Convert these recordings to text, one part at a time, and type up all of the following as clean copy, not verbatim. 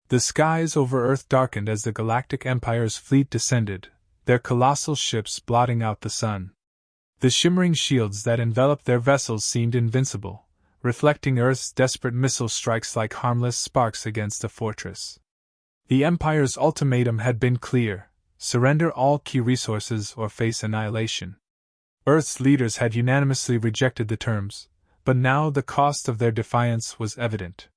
The skies over Earth darkened as the Galactic Empire's fleet descended, their colossal ships blotting out the sun. The shimmering shields that enveloped their vessels seemed invincible, reflecting Earth's desperate missile strikes like harmless sparks against a fortress. The Empire's ultimatum had been clear: surrender all key resources or face annihilation. Earth's leaders had unanimously rejected the terms, but now the cost of their defiance was evident.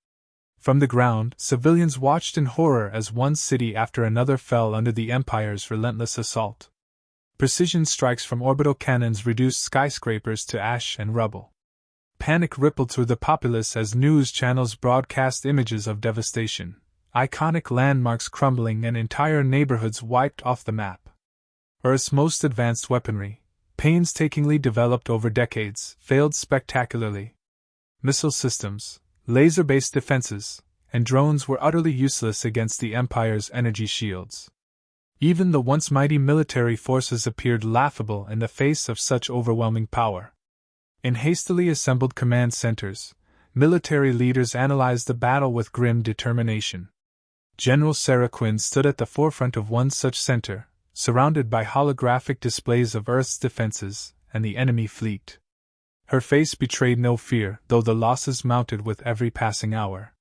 From the ground, civilians watched in horror as one city after another fell under the Empire's relentless assault. Precision strikes from orbital cannons reduced skyscrapers to ash and rubble. Panic rippled through the populace as news channels broadcast images of devastation, iconic landmarks crumbling and entire neighborhoods wiped off the map. Earth's most advanced weaponry, painstakingly developed over decades, failed spectacularly. Missile systems, laser-based defenses, and drones were utterly useless against the Empire's energy shields. Even the once mighty military forces appeared laughable in the face of such overwhelming power. In hastily assembled command centers, military leaders analyzed the battle with grim determination. General Sarah Quinn stood at the forefront of one such center, surrounded by holographic displays of Earth's defenses and the enemy fleet. Her face betrayed no fear, though the losses mounted with every passing hour.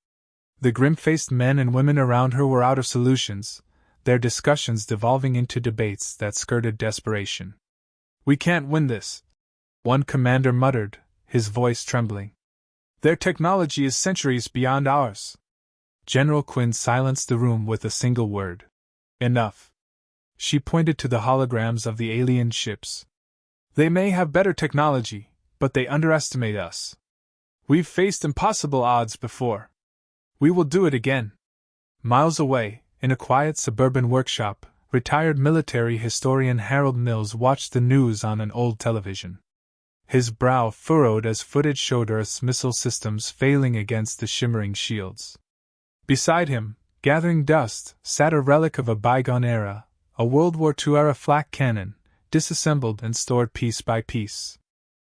The grim-faced men and women around her were out of solutions, their discussions devolving into debates that skirted desperation. "We can't win this," one commander muttered, his voice trembling. "Their technology is centuries beyond ours." General Quinn silenced the room with a single word: "Enough." She pointed to the holograms of the alien ships. "They may have better technology, but they underestimate us. We've faced impossible odds before. We will do it again." Miles away, in a quiet suburban workshop, retired military historian Harold Mills watched the news on an old television. His brow furrowed as footage showed Earth's missile systems failing against the shimmering shields. Beside him, gathering dust, sat a relic of a bygone era, a World War II-era flak cannon, disassembled and stored piece by piece.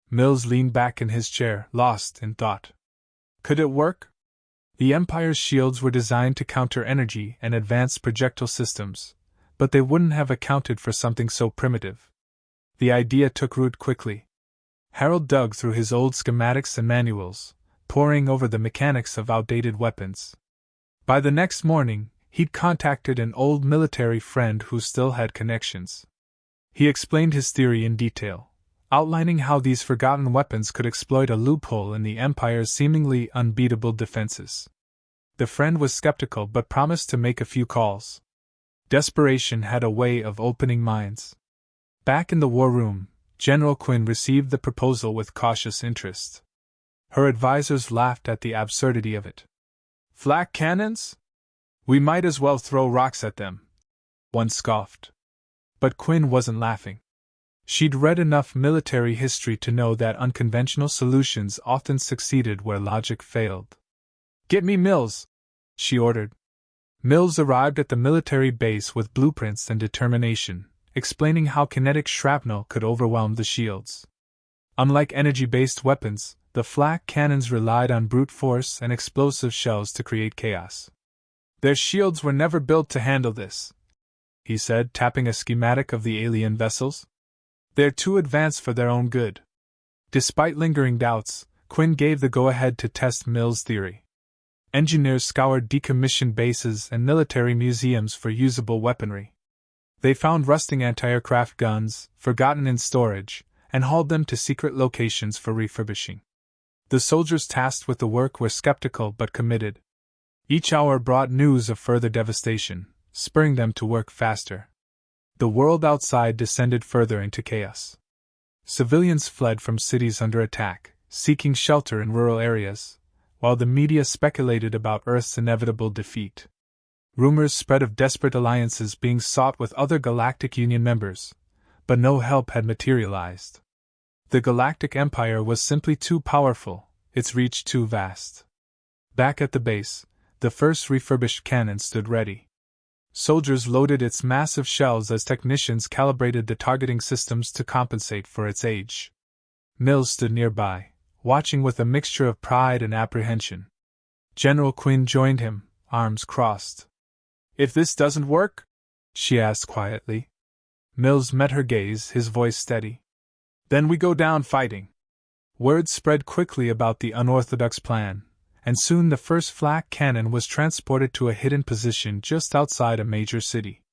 Mills leaned back in his chair, lost in thought. Could it work? The Empire's shields were designed to counter energy and advanced projectile systems, but they wouldn't have accounted for something so primitive. The idea took root quickly. Harold dug through his old schematics and manuals, poring over the mechanics of outdated weapons. By the next morning, he'd contacted an old military friend who still had connections. He explained his theory in detail, outlining how these forgotten weapons could exploit a loophole in the Empire's seemingly unbeatable defenses. The friend was skeptical but promised to make a few calls. Desperation had a way of opening minds. Back in the war room, General Quinn received the proposal with cautious interest. Her advisors laughed at the absurdity of it. "Flak cannons? We might as well throw rocks at them," one scoffed. But Quinn wasn't laughing. She'd read enough military history to know that unconventional solutions often succeeded where logic failed. "Get me Mills," she ordered. Mills arrived at the military base with blueprints and determination, explaining how kinetic shrapnel could overwhelm the shields. Unlike energy-based weapons, the flak cannons relied on brute force and explosive shells to create chaos. "Their shields were never built to handle this," he said, tapping a schematic of the alien vessels. "They're too advanced for their own good." Despite lingering doubts, Quinn gave the go-ahead to test Mills' theory. Engineers scoured decommissioned bases and military museums for usable weaponry. They found rusting anti-aircraft guns, forgotten in storage, and hauled them to secret locations for refurbishing. The soldiers tasked with the work were skeptical but committed. Each hour brought news of further devastation, spurring them to work faster. The world outside descended further into chaos. Civilians fled from cities under attack, seeking shelter in rural areas, while the media speculated about Earth's inevitable defeat. Rumors spread of desperate alliances being sought with other Galactic Union members, but no help had materialized. The Galactic Empire was simply too powerful, its reach too vast. Back at the base, the first refurbished cannon stood ready. Soldiers loaded its massive shells as technicians calibrated the targeting systems to compensate for its age. Mills stood nearby, watching with a mixture of pride and apprehension. General Quinn joined him, arms crossed. "If this doesn't work?" she asked quietly. Mills met her gaze, his voice steady. "Then we go down fighting." Word spread quickly about the unorthodox plan, and soon the first flak cannon was transported to a hidden position just outside a major city.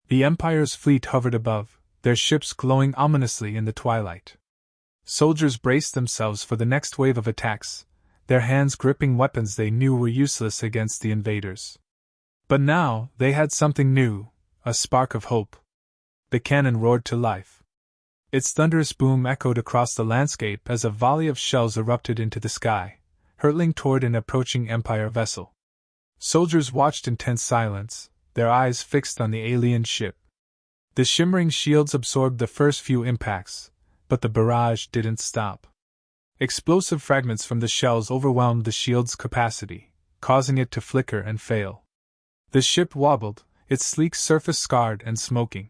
The Empire's fleet hovered above, their ships glowing ominously in the twilight. Soldiers braced themselves for the next wave of attacks, their hands gripping weapons they knew were useless against the invaders. But now they had something new, a spark of hope. The cannon roared to life. Its thunderous boom echoed across the landscape as a volley of shells erupted into the sky, hurtling toward an approaching Empire vessel. Soldiers watched in tense silence, their eyes fixed on the alien ship. The shimmering shields absorbed the first few impacts, but the barrage didn't stop. Explosive fragments from the shells overwhelmed the shield's capacity, causing it to flicker and fail. The ship wobbled, its sleek surface scarred and smoking.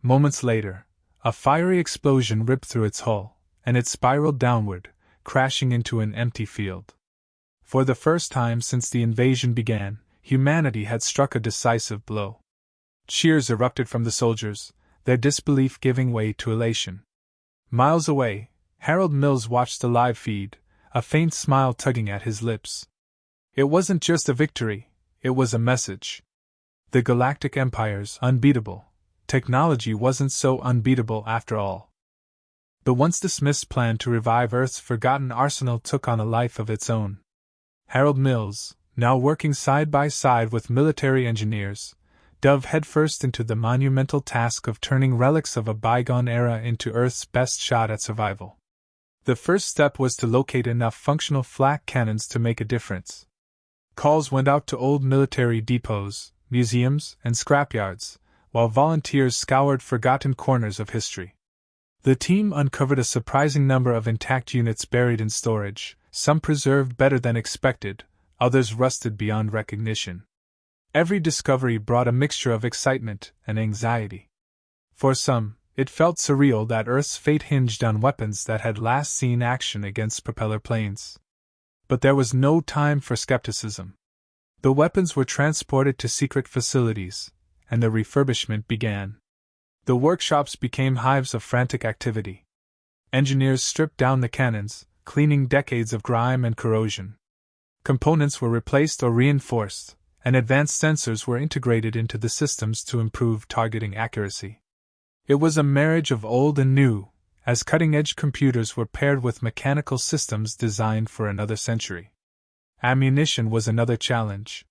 Moments later, a fiery explosion ripped through its hull, and it spiraled downward, crashing into an empty field. For the first time since the invasion began, humanity had struck a decisive blow. Cheers erupted from the soldiers, their disbelief giving way to elation. Miles away, Harold Mills watched the live feed, a faint smile tugging at his lips. It wasn't just a victory, it was a message. The Galactic Empire's unbeatable technology wasn't so unbeatable after all. The once dismissed plan to revive Earth's forgotten arsenal took on a life of its own. Harold Mills, now working side by side with military engineers, dove headfirst into the monumental task of turning relics of a bygone era into Earth's best shot at survival. The first step was to locate enough functional flak cannons to make a difference. Calls went out to old military depots, museums, and scrapyards, while volunteers scoured forgotten corners of history. The team uncovered a surprising number of intact units buried in storage, some preserved better than expected, others rusted beyond recognition. Every discovery brought a mixture of excitement and anxiety. For some, it felt surreal that Earth's fate hinged on weapons that had last seen action against propeller planes. But there was no time for skepticism. The weapons were transported to secret facilities, and the refurbishment began. The workshops became hives of frantic activity. Engineers stripped down the cannons, cleaning decades of grime and corrosion. Components were replaced or reinforced, and advanced sensors were integrated into the systems to improve targeting accuracy. It was a marriage of old and new, as cutting-edge computers were paired with mechanical systems designed for another century. Ammunition was another challenge.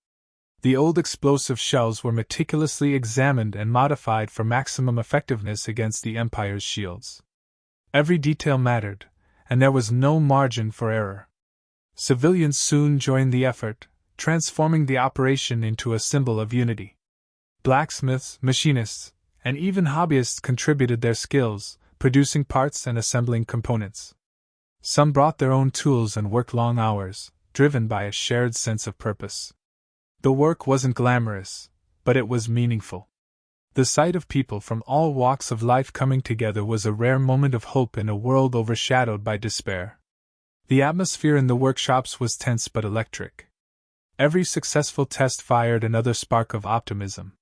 The old explosive shells were meticulously examined and modified for maximum effectiveness against the Empire's shields. Every detail mattered, and there was no margin for error. Civilians soon joined the effort, transforming the operation into a symbol of unity. Blacksmiths, machinists, and even hobbyists contributed their skills, producing parts and assembling components. Some brought their own tools and worked long hours, driven by a shared sense of purpose. The work wasn't glamorous, but it was meaningful. The sight of people from all walks of life coming together was a rare moment of hope in a world overshadowed by despair. The atmosphere in the workshops was tense but electric. Every successful test fired another spark of optimism.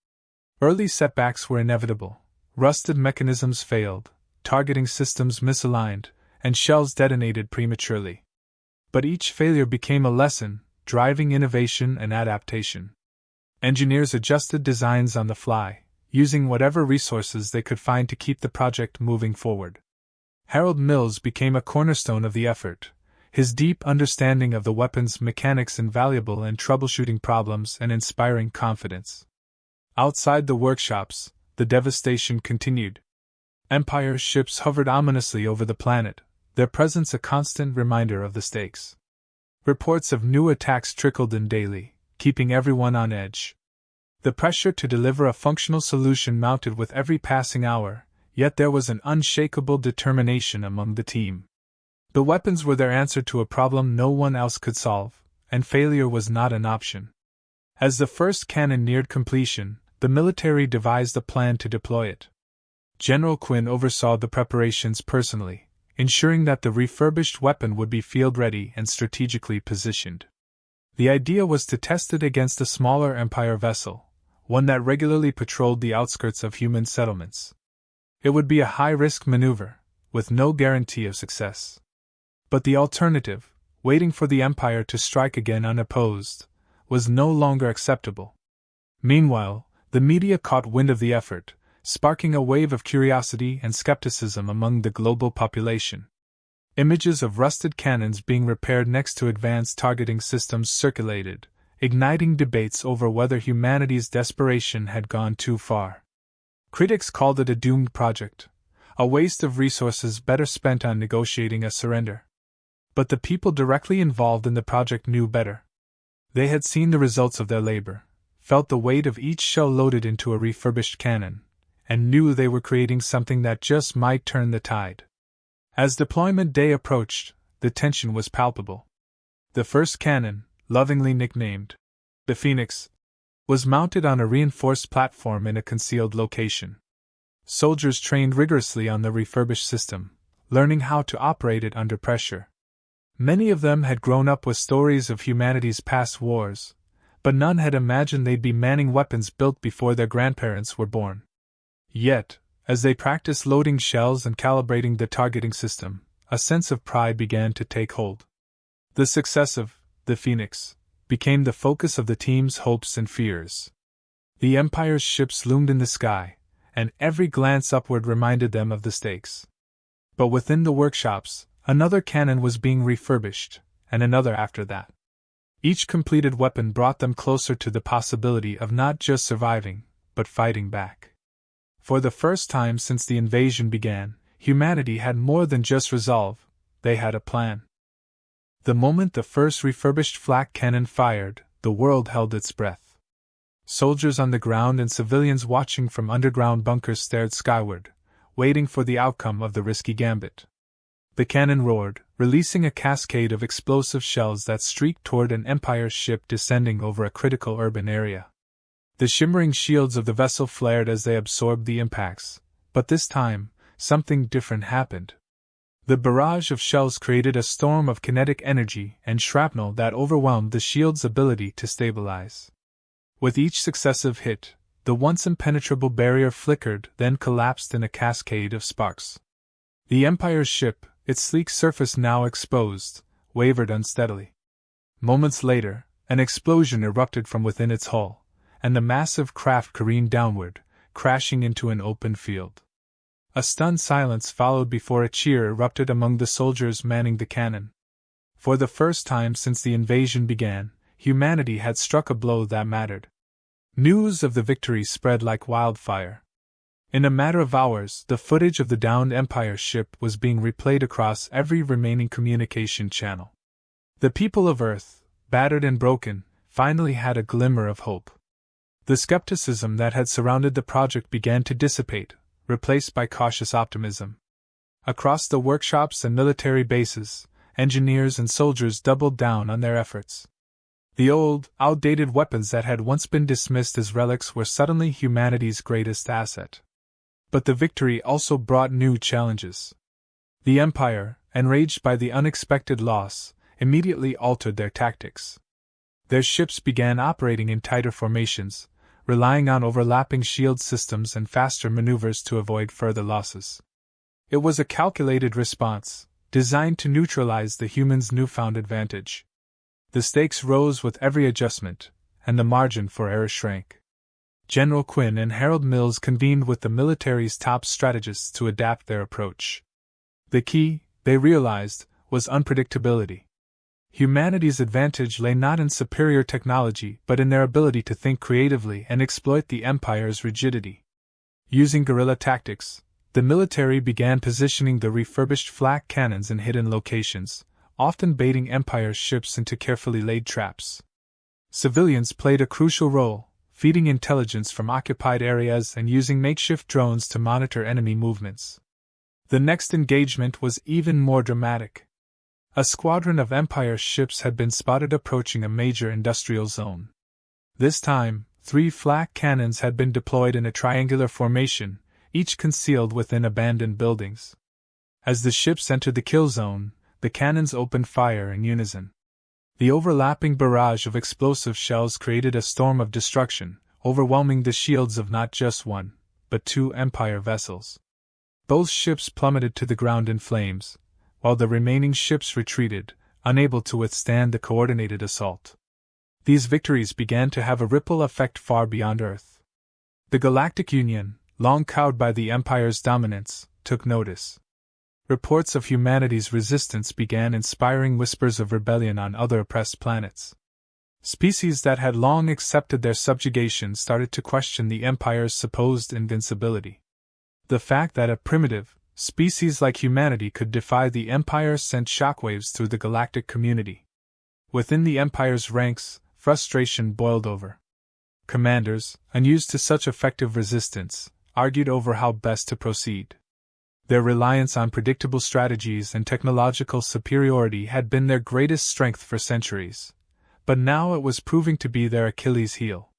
Early setbacks were inevitable. Rusted mechanisms failed, targeting systems misaligned, and shells detonated prematurely. But each failure became a lesson, driving innovation and adaptation. Engineers adjusted designs on the fly, using whatever resources they could find to keep the project moving forward. Harold Mills became a cornerstone of the effort, his deep understanding of the weapon's mechanics invaluable in troubleshooting problems and inspiring confidence. Outside the workshops, the devastation continued. Empire ships hovered ominously over the planet, their presence a constant reminder of the stakes. Reports of new attacks trickled in daily, keeping everyone on edge. The pressure to deliver a functional solution mounted with every passing hour, yet there was an unshakable determination among the team. The weapons were their answer to a problem no one else could solve, and failure was not an option. As the first cannon neared completion, the military devised a plan to deploy it. General Quinn oversaw the preparations personally, ensuring that the refurbished weapon would be field-ready and strategically positioned. The idea was to test it against a smaller Empire vessel, one that regularly patrolled the outskirts of human settlements. It would be a high-risk maneuver, with no guarantee of success. But the alternative, waiting for the Empire to strike again unopposed, was no longer acceptable. Meanwhile, the media caught wind of the effort, sparking a wave of curiosity and skepticism among the global population. Images of rusted cannons being repaired next to advanced targeting systems circulated, igniting debates over whether humanity's desperation had gone too far. Critics called it a doomed project, a waste of resources better spent on negotiating a surrender. But the people directly involved in the project knew better. They had seen the results of their labor, felt the weight of each shell loaded into a refurbished cannon, and knew they were creating something that just might turn the tide. As deployment day approached, the tension was palpable. The first cannon, lovingly nicknamed the Phoenix, was mounted on a reinforced platform in a concealed location. Soldiers trained rigorously on the refurbished system, learning how to operate it under pressure. Many of them had grown up with stories of humanity's past wars, but none had imagined they'd be manning weapons built before their grandparents were born. Yet, as they practiced loading shells and calibrating the targeting system, a sense of pride began to take hold. The success of the Phoenix became the focus of the team's hopes and fears. The Empire's ships loomed in the sky, and every glance upward reminded them of the stakes. But within the workshops, another cannon was being refurbished, and another after that. Each completed weapon brought them closer to the possibility of not just surviving, but fighting back. For the first time since the invasion began, humanity had more than just resolve, they had a plan. The moment the first refurbished flak cannon fired, the world held its breath. Soldiers on the ground and civilians watching from underground bunkers stared skyward, waiting for the outcome of the risky gambit. The cannon roared, releasing a cascade of explosive shells that streaked toward an Empire ship descending over a critical urban area. The shimmering shields of the vessel flared as they absorbed the impacts, but this time, something different happened. The barrage of shells created a storm of kinetic energy and shrapnel that overwhelmed the shield's ability to stabilize. With each successive hit, the once impenetrable barrier flickered, then collapsed in a cascade of sparks. The Empire's ship, its sleek surface now exposed, wavered unsteadily. Moments later, an explosion erupted from within its hull, and the massive craft careened downward, crashing into an open field. A stunned silence followed before a cheer erupted among the soldiers manning the cannon. For the first time since the invasion began, humanity had struck a blow that mattered. News of the victory spread like wildfire. In a matter of hours, the footage of the downed Empire ship was being replayed across every remaining communication channel. The people of Earth, battered and broken, finally had a glimmer of hope. The skepticism that had surrounded the project began to dissipate, replaced by cautious optimism. Across the workshops and military bases, engineers and soldiers doubled down on their efforts. The old, outdated weapons that had once been dismissed as relics were suddenly humanity's greatest asset. But the victory also brought new challenges. The Empire, enraged by the unexpected loss, immediately altered their tactics. Their ships began operating in tighter formations, relying on overlapping shield systems and faster maneuvers to avoid further losses. It was a calculated response, designed to neutralize the humans' newfound advantage. The stakes rose with every adjustment, and the margin for error shrank. General Quinn and Harold Mills convened with the military's top strategists to adapt their approach. The key, they realized, was unpredictability. Humanity's advantage lay not in superior technology but in their ability to think creatively and exploit the Empire's rigidity. Using guerrilla tactics, the military began positioning the refurbished flak cannons in hidden locations, often baiting Empire ships into carefully laid traps. Civilians played a crucial role, feeding intelligence from occupied areas and using makeshift drones to monitor enemy movements. The next engagement was even more dramatic. A squadron of Empire ships had been spotted approaching a major industrial zone. This time, 3 flak cannons had been deployed in a triangular formation, each concealed within abandoned buildings. As the ships entered the kill zone, the cannons opened fire in unison. The overlapping barrage of explosive shells created a storm of destruction, overwhelming the shields of not just one, but two Empire vessels. Both ships plummeted to the ground in flames, while the remaining ships retreated, unable to withstand the coordinated assault. These victories began to have a ripple effect far beyond Earth. The Galactic Union, long cowed by the Empire's dominance, took notice. Reports of humanity's resistance began inspiring whispers of rebellion on other oppressed planets. Species that had long accepted their subjugation started to question the Empire's supposed invincibility. The fact that a primitive species like humanity could defy the Empire sent shockwaves through the galactic community. Within the Empire's ranks, frustration boiled over. Commanders, unused to such effective resistance, argued over how best to proceed. Their reliance on predictable strategies and technological superiority had been their greatest strength for centuries, but now it was proving to be their Achilles' heel.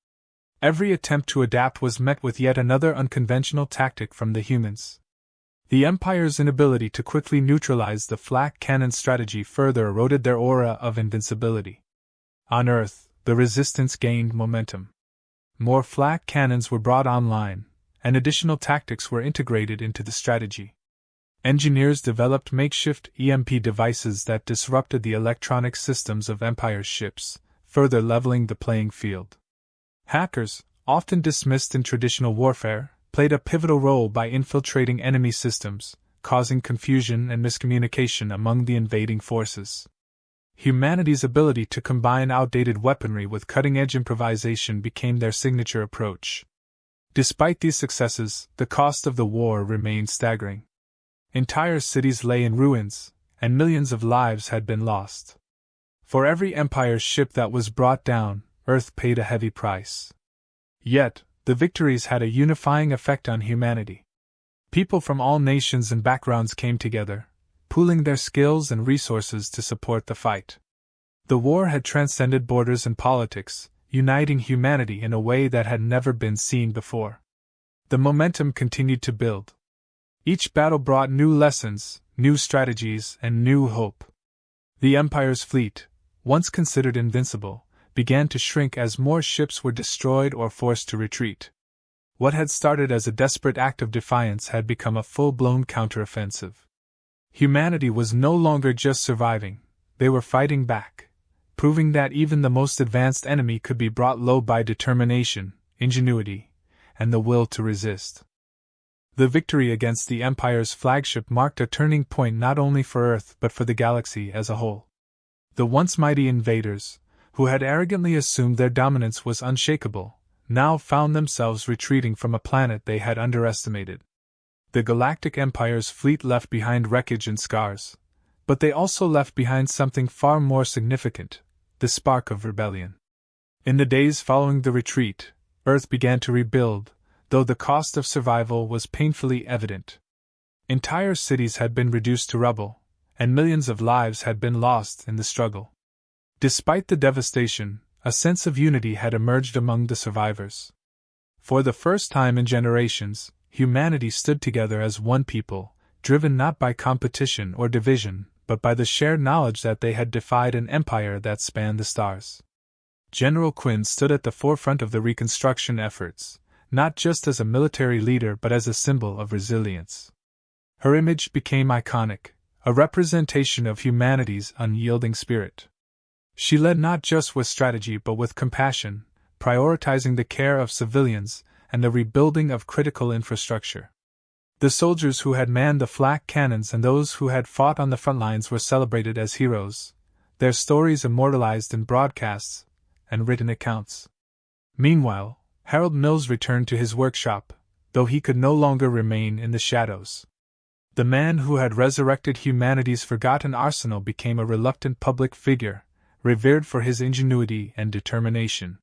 Every attempt to adapt was met with yet another unconventional tactic from the humans. The Empire's inability to quickly neutralize the flak cannon strategy further eroded their aura of invincibility. On Earth, the resistance gained momentum. More flak cannons were brought online, and additional tactics were integrated into the strategy. Engineers developed makeshift EMP devices that disrupted the electronic systems of Empire's ships, further leveling the playing field. Hackers, often dismissed in traditional warfare, played a pivotal role by infiltrating enemy systems, causing confusion and miscommunication among the invading forces. Humanity's ability to combine outdated weaponry with cutting-edge improvisation became their signature approach. Despite these successes, the cost of the war remained staggering. Entire cities lay in ruins, and millions of lives had been lost. For every Empire ship that was brought down, Earth paid a heavy price. Yet, the victories had a unifying effect on humanity. People from all nations and backgrounds came together, pooling their skills and resources to support the fight. The war had transcended borders and politics, uniting humanity in a way that had never been seen before. The momentum continued to build. Each battle brought new lessons, new strategies, and new hope. The Empire's fleet, once considered invincible, began to shrink as more ships were destroyed or forced to retreat. What had started as a desperate act of defiance had become a full-blown counteroffensive. Humanity was no longer just surviving, they were fighting back, proving that even the most advanced enemy could be brought low by determination, ingenuity, and the will to resist. The victory against the Empire's flagship marked a turning point not only for Earth but for the galaxy as a whole. The once mighty invaders, who had arrogantly assumed their dominance was unshakable, now found themselves retreating from a planet they had underestimated. The Galactic Empire's fleet left behind wreckage and scars, but they also left behind something far more significant, the spark of rebellion. In the days following the retreat, Earth began to rebuild, though the cost of survival was painfully evident. Entire cities had been reduced to rubble, and millions of lives had been lost in the struggle. Despite the devastation, a sense of unity had emerged among the survivors. For the first time in generations, humanity stood together as one people, driven not by competition or division, but by the shared knowledge that they had defied an empire that spanned the stars. General Quinn stood at the forefront of the reconstruction efforts, not just as a military leader but as a symbol of resilience. Her image became iconic, a representation of humanity's unyielding spirit. She led not just with strategy but with compassion, prioritizing the care of civilians and the rebuilding of critical infrastructure. The soldiers who had manned the flak cannons and those who had fought on the front lines were celebrated as heroes, their stories immortalized in broadcasts and written accounts. Meanwhile, Harold Mills returned to his workshop, though he could no longer remain in the shadows. The man who had resurrected humanity's forgotten arsenal became a reluctant public figure, revered for his ingenuity and determination.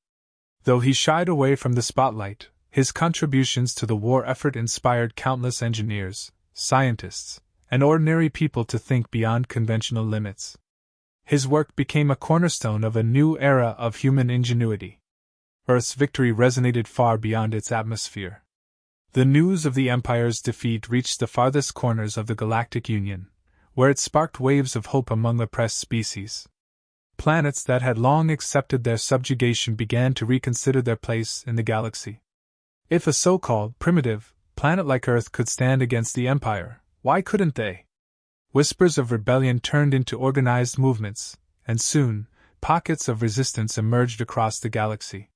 Though he shied away from the spotlight, his contributions to the war effort inspired countless engineers, scientists, and ordinary people to think beyond conventional limits. His work became a cornerstone of a new era of human ingenuity. Earth's victory resonated far beyond its atmosphere. The news of the Empire's defeat reached the farthest corners of the Galactic Union, where it sparked waves of hope among oppressed species. planets that had long accepted their subjugation began to reconsider their place in the galaxy. If a so-called primitive planet like Earth could stand against the Empire, why couldn't they? Whispers of rebellion turned into organized movements, and soon, pockets of resistance emerged across the galaxy.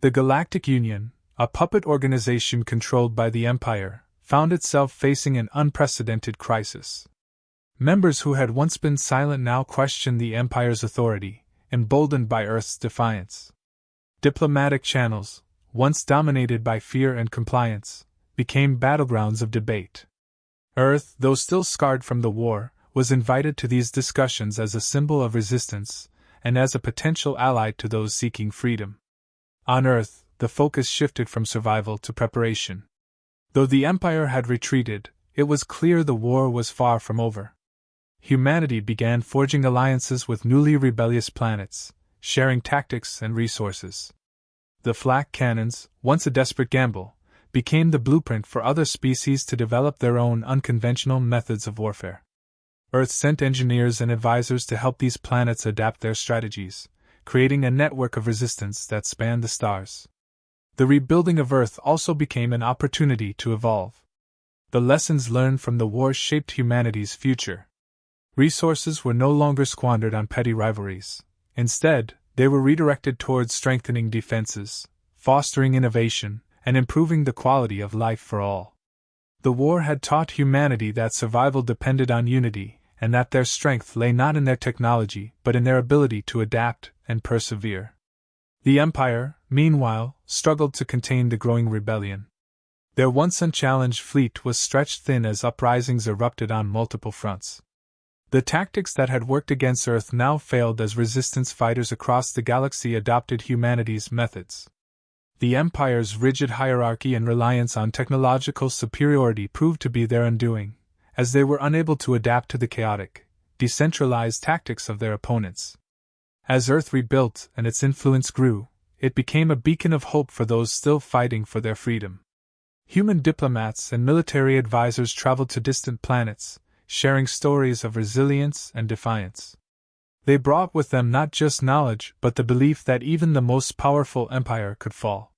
The Galactic Union, a puppet organization controlled by the Empire, found itself facing an unprecedented crisis. Members who had once been silent now questioned the Empire's authority, emboldened by Earth's defiance. Diplomatic channels, once dominated by fear and compliance, became battlegrounds of debate. Earth, though still scarred from the war, was invited to these discussions as a symbol of resistance and as a potential ally to those seeking freedom. On Earth, the focus shifted from survival to preparation. Though the Empire had retreated, it was clear the war was far from over. Humanity began forging alliances with newly rebellious planets, sharing tactics and resources. The flak cannons, once a desperate gamble, became the blueprint for other species to develop their own unconventional methods of warfare. Earth sent engineers and advisors to help these planets adapt their strategies, creating a network of resistance that spanned the stars. The rebuilding of Earth also became an opportunity to evolve. The lessons learned from the war shaped humanity's future. Resources were no longer squandered on petty rivalries. Instead, they were redirected towards strengthening defenses, fostering innovation, and improving the quality of life for all. The war had taught humanity that survival depended on unity, and that their strength lay not in their technology but in their ability to adapt and persevere. The Empire, meanwhile, struggled to contain the growing rebellion. Their once unchallenged fleet was stretched thin as uprisings erupted on multiple fronts. The tactics that had worked against Earth now failed as resistance fighters across the galaxy adopted humanity's methods. The Empire's rigid hierarchy and reliance on technological superiority proved to be their undoing, as they were unable to adapt to the chaotic, decentralized tactics of their opponents. As Earth rebuilt and its influence grew, it became a beacon of hope for those still fighting for their freedom. Human diplomats and military advisors traveled to distant planets, sharing stories of resilience and defiance. They brought with them not just knowledge but the belief that even the most powerful empire could fall.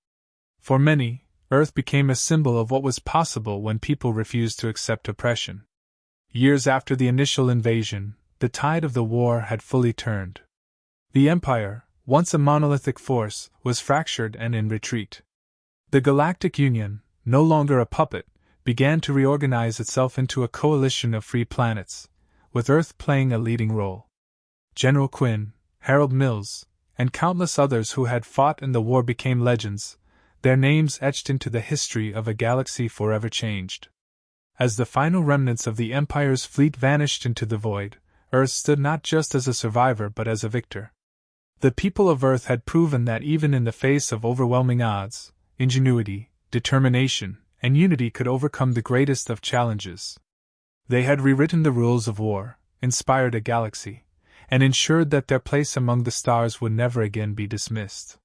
For many, Earth became a symbol of what was possible when people refused to accept oppression. Years after the initial invasion, the tide of the war had fully turned. The Empire, once a monolithic force, was fractured and in retreat. The Galactic Union, no longer a puppet, began to reorganize itself into a coalition of free planets, with Earth playing a leading role. General Quinn, Harold Mills, and countless others who had fought in the war became legends, their names etched into the history of a galaxy forever changed. As the final remnants of the Empire's fleet vanished into the void, Earth stood not just as a survivor but as a victor. The people of Earth had proven that even in the face of overwhelming odds, ingenuity, determination, and unity could overcome the greatest of challenges. They had rewritten the rules of war, inspired a galaxy, and ensured that their place among the stars would never again be dismissed.